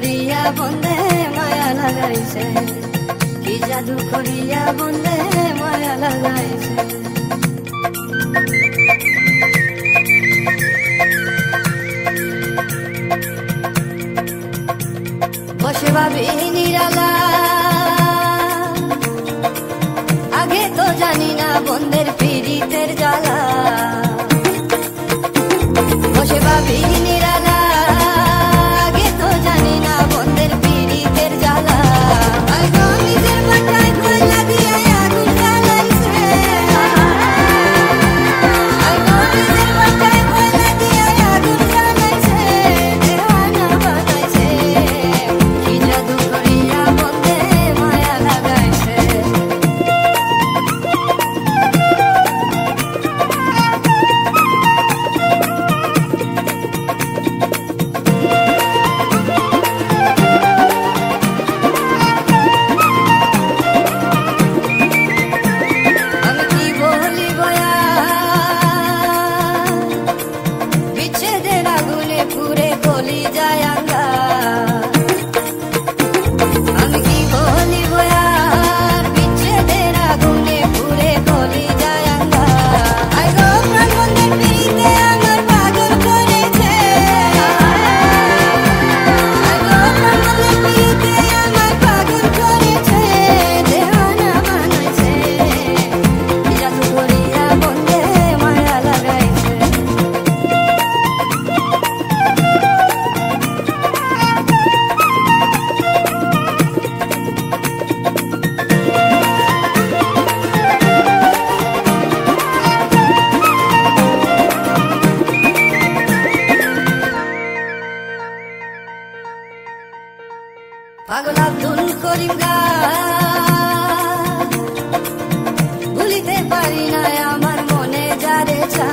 করিয়া বন্ধে মায়া লাগাইছে, কি জাদু করিয়া বন্ধে মায়া লাগাইছে। বসে ভাবি নিরালা, আগে তো জানি না বন্ধের পীড়িতের জ্বালা। বসে ভাবি নিরালা, আগে তো জানি না বন্ধের পীড়িতের জ্বালা। নিজের মাথায় খোলা দিয়ে আগুন জ্বালাইছে, নিজের মাথায় খোলা দিয়ে আগুন জ্বালাইছে, দেওয়ানা বানাইছে, কি জাদু করিয়া বন্ধে মায়া লাগাইছে। পুরে কলি যায় আঙ্গা, আমি কি বলি বয়ার, বিচ্ছেদের আগুনে পুরে কলি যায় আঙ্গা। আই গো প্রাণ বন্ধের পীড়িতে আমার পাগল করেছে, আই গো প্রাণ বন্ধের পীড়িতে আমার পাগল করেছে, দেওয়ানা বানাইছে, কি জাদু করিয়া বন্ধে মায়া লাগাইছে। পাগল আব্দুল করিম গান, ভুলিতে পারি না আমার মনে যারে চা।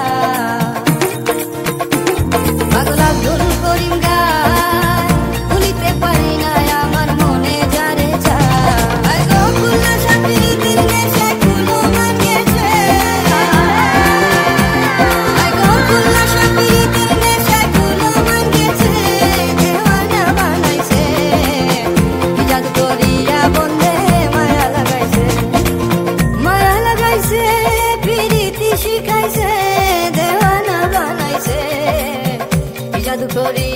পাগল আব্দুল করিম গান, ভুলিতে পারি না আমার মনে যারে চা। খুলনা সাপিরিতির নেশা খুলো মানিয়েছে, খুলনা সাপিরিতির নেশা খুলো মানিয়েছে, দেওয়ানা বানাইছে, জাদু করিয়া বন্ধে মায়া লাগাইছে। মায়া লাগাইছে, প্রীতি শিখাইছে, দেওয়ানা বানাইছে, জাদু করিয়া